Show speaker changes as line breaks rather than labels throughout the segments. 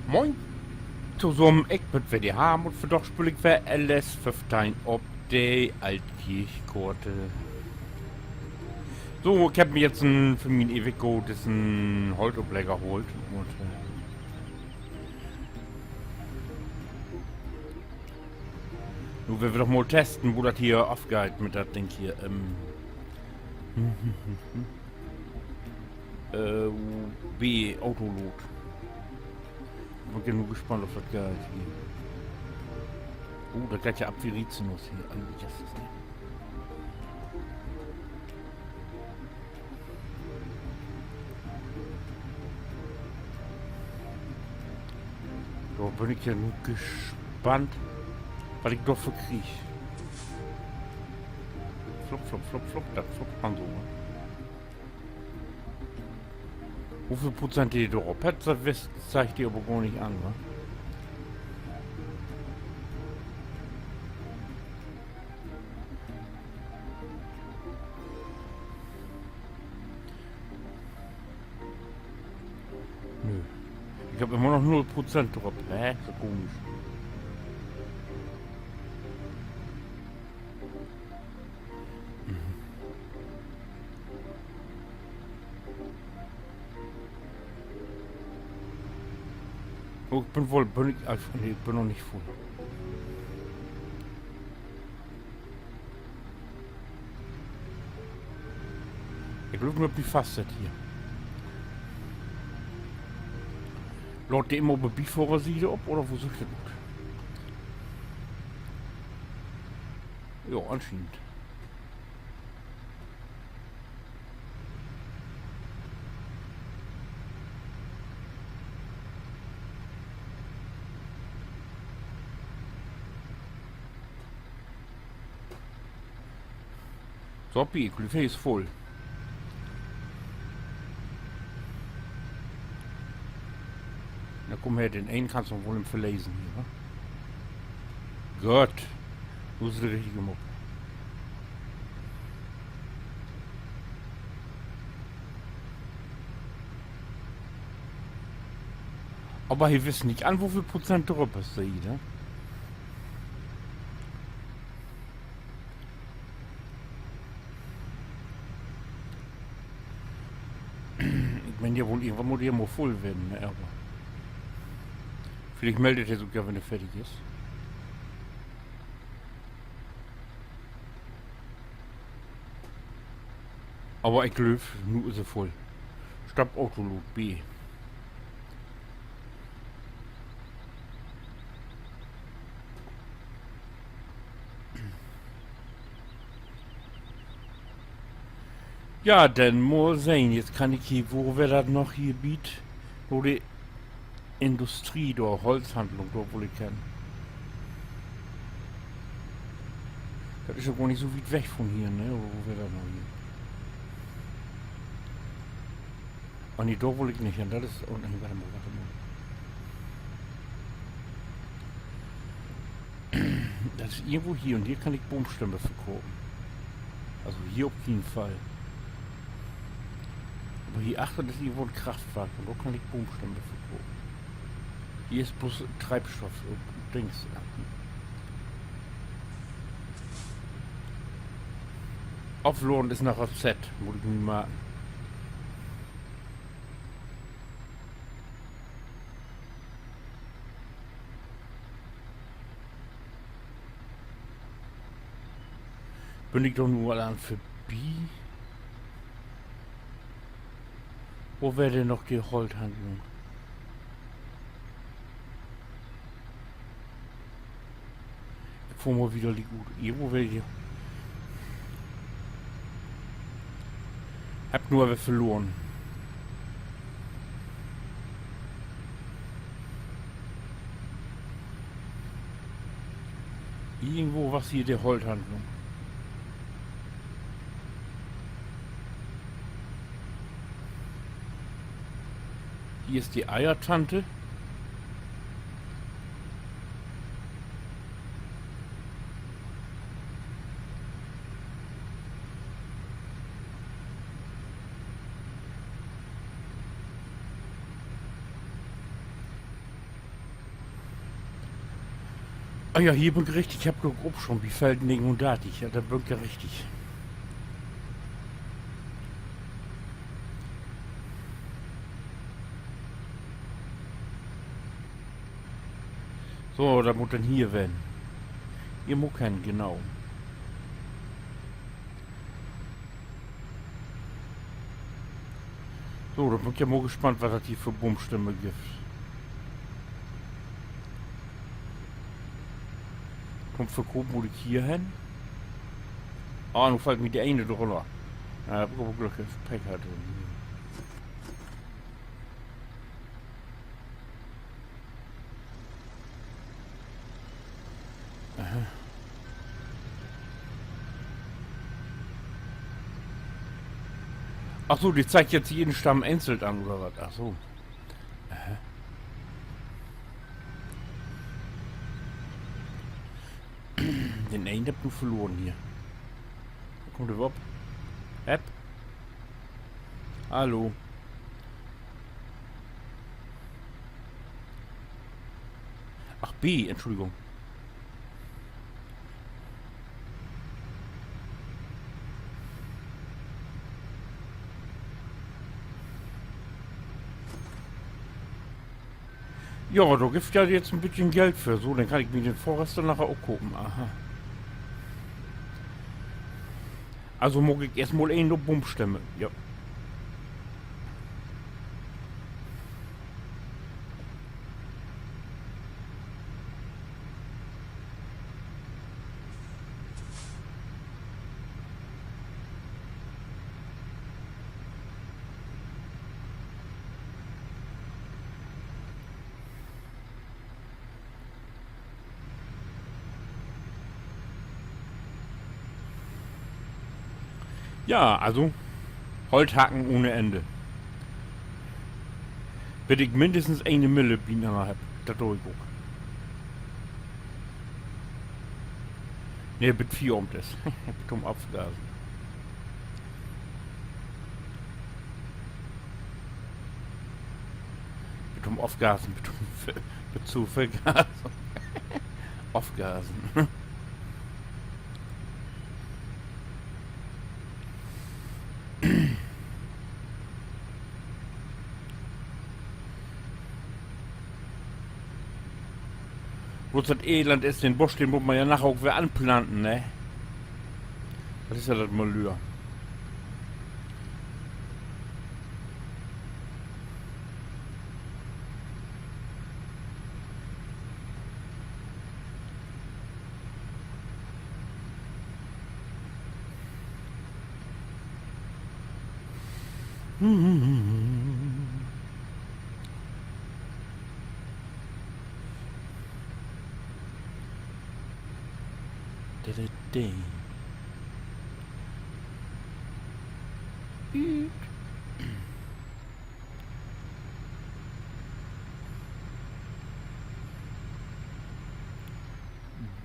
Moin zusammen, ich bin WDH und für doch spiel ich für LS15 op die Altkirchkorte. So, ich hab mir jetzt für mein Ewico diesen Holzobleger geholt und nun werden wir doch mal testen, wo das hier aufgeht mit das Ding hier. B Autolot. Ich bin genug gespannt auf das geht hier. Da geht ja ab wie Rizinus hier. Das ist nicht. So bin ich ja nur gespannt, was ich doch für krieg. Flop, flop, flop, flop, das floppt man so. Wie viel Prozent die drauf hat, das zeigt die aber gar nicht an, wa? Nö. Ich habe immer noch 0% drauf. Hä? So komisch. Oh, ich bin wohl, bin ich, also, nee, ich bin noch nicht voll. Ich glaube nur, ob die fast sind hier. Laut dem ob Bifahrer sieht ob oder wo sucht ihr gut? Ja, anscheinend. So, die Glühfee ist voll. Na komm her, den einen kannst du wohl im verlesen hier, wa? Gott, du bist der richtige Mob. Aber wir wissen nicht an, wie viel Prozent drauf ist da hier, ne? Ich meine, ja wohl irgendwann muss ja mal voll werden, ne? Aber vielleicht meldet er sogar, wenn er fertig ist. Aber ich glaube, nur ist er voll. Stopp Autolot B. Ja, dann muss sein. Jetzt kann ich hier, wo wir das noch hier bieten, wo die Industrie, da Holzhandlung, da wohl ich kennen. Das ist ja gar nicht so weit weg von hier, ne? Wo wir das noch hier. Oh nee, da wohl ich nicht hin. Das ist. Oh nein, warte mal. Das ist irgendwo hier und hier kann ich Baumstämme verkaufen. Also hier auf jeden Fall. Aber hier achter ist irgendwo ein Kraftwerk und da kann ich Baumstämme verkaufen. Hier ist bloß Treibstoff und Dings. Auflohn ist nachher Z, muss ich mir mal. Bin ich doch nur an für B. Wo wäre denn noch die Holzhandlung? Ich fuhr mal wieder die gute. Irgendwo wäre die. Hab nur aber verloren. Irgendwo was hier der Holzhandlung. Hier ist die Eiertante. Ah ja, hier bin ich richtig. Ich hab doch grob schon wie Feldning und Datig. Ja, da bin ich ja richtig. So, da muss dann hier werden. Ihr muss kennen, genau. So, da bin ich ja mal gespannt, was das hier für Bummstimme gibt. Kommt für Kopen muss ich hier hin. Ah, nun fällt mir die eine drunter. Ja, da hab ich Glück, Pech hatte. Ach so, die zeigt jetzt jeden Stamm einzeln an, oder was? Ach so. Den einen habt du verloren hier. Wo kommt der überhaupt? App? Hallo. Ach, B, Entschuldigung. Ja, da gibt ja jetzt ein bisschen Geld für. So, dann kann ich mir den Forest dann nachher auch gucken. Aha. Also mag ich erstmal nur Bummstämme. Ja. Ja, also Holzhacken ohne Ende. Wenn ich mindestens eine Mille Bienen habe, das tue ich auch. Ne, mit 4 um das. Mit Abgasen. Mit Aufgasen, mit zu viel Gas. Aufgasen. Bloß das Elend ist, den Busch, den muss man ja nachher auch wieder anplanten, ne? Das ist ja das Malheur.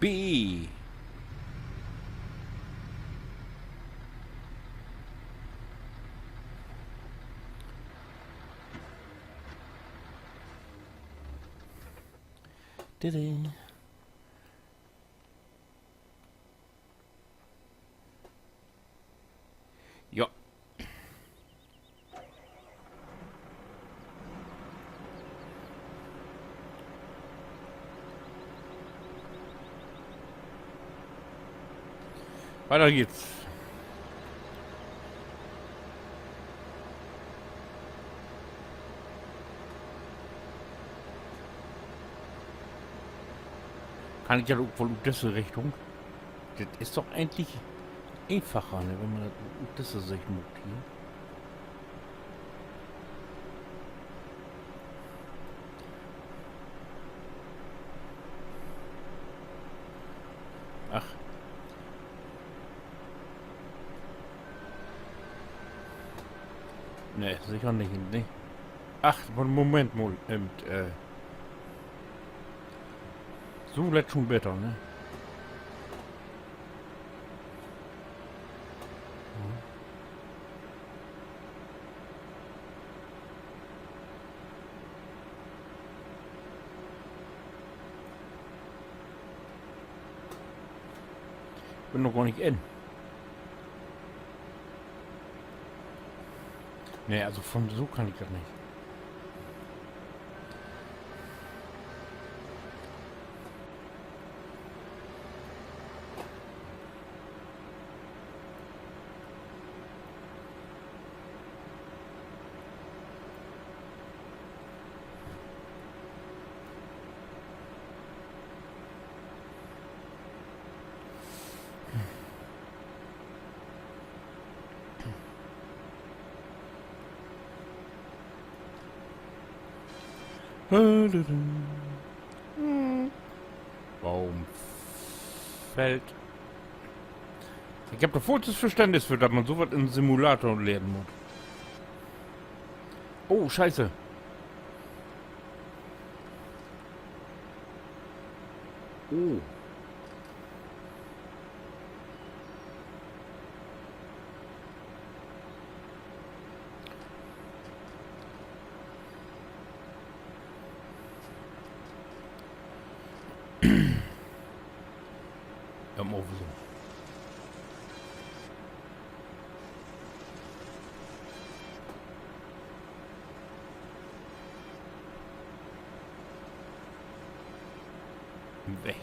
B. Ja. Weiter geht's. Kann ich ja wohl in diese Richtung. Das ist doch eigentlich einfacher, ne, wenn man das in diese Richtung macht hier. Ach. Ne, sicher nicht. Ne. Ach, Moment mal. So lädt schon besser, ne? Bin noch gar nicht in. Nee, also von so kann ich das nicht. Baum fällt. Ich habe doch vollstes Verständnis für, dass man sowas im Simulator lernen muss. Oh, scheiße. Oh. Ja, mal so. Weg.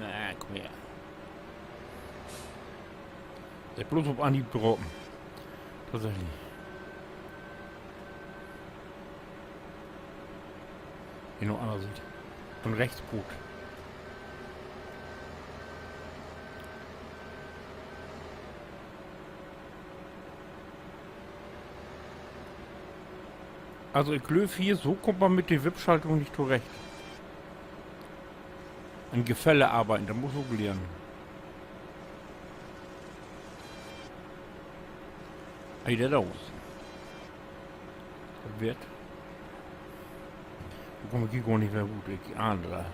Na, komm her. Der bloß auf Anhieb droppen. Tatsächlich. Hier noch einer sieht. Von rechts gut. Also ich glaube hier, so kommt man mit der WIP-Schaltung nicht zurecht. Ein Gefälle arbeiten, da muss man lernen. Ey, der da aus. Das wird. Da komme ich gar nicht mehr gut, ich ahne.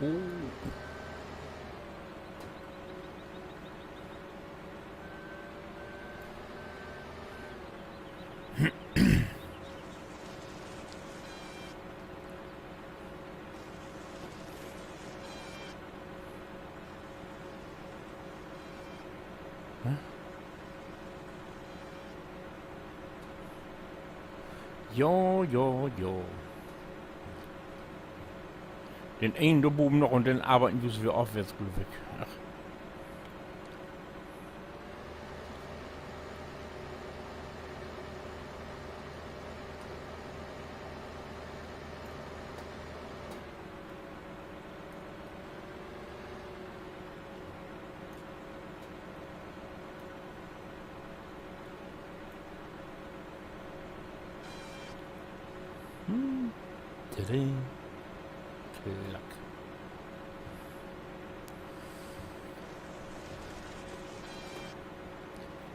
Oh. Jo, jo, jo. Den einen da oben noch und dann arbeiten müssen wir aufwärts weg. Ach. Klack.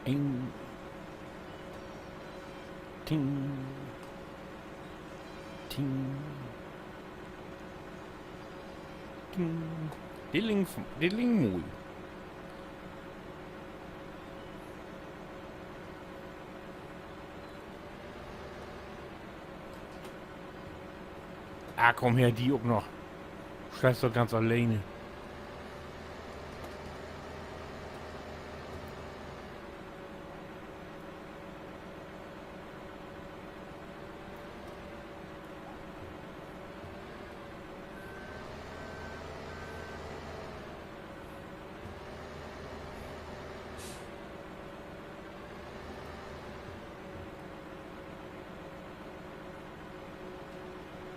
Ein Ting. Ting. Ting. Dilling mui. Ah, komm her, die auch noch. Scheiß doch ganz alleine.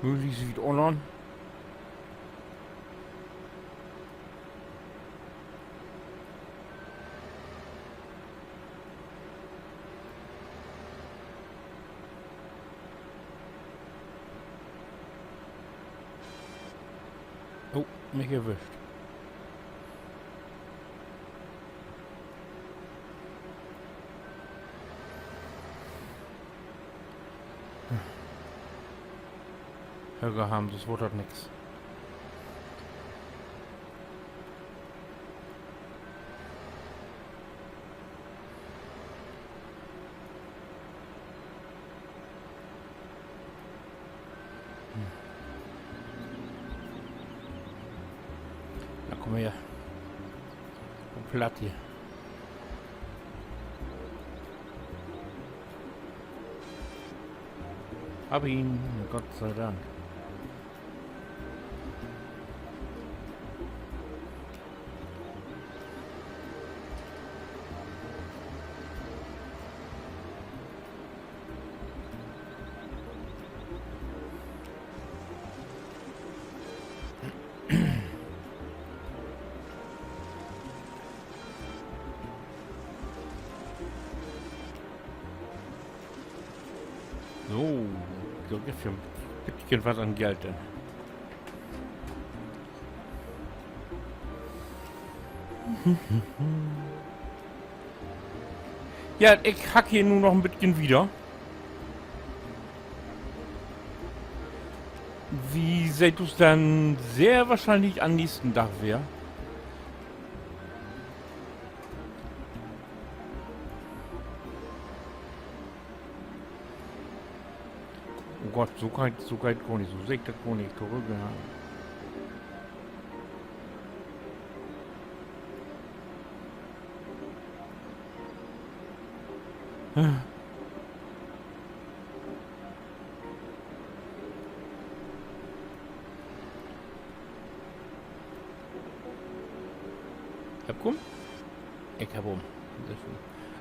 Wie sieht online? Oh, mich erwischt. Höger haben, das wurde nix. Na komm her. Platt hier. Hab ihn, Gott sei Dank. So gibt's ja ein bisschen was an Geld denn. Ja, ich hack hier nur noch ein bisschen wieder. Wie seht du's dann sehr wahrscheinlich am nächsten Tag wäre? Oh Gott, so kalt gar nicht, so sehe ich das gar nicht zurück. Ja. Hab komm? Ich hab um.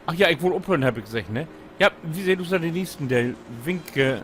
Ach ja, ich wohl aufhören, hab ich gesagt, ne? Ja, wie seht du da den nächsten, der Winke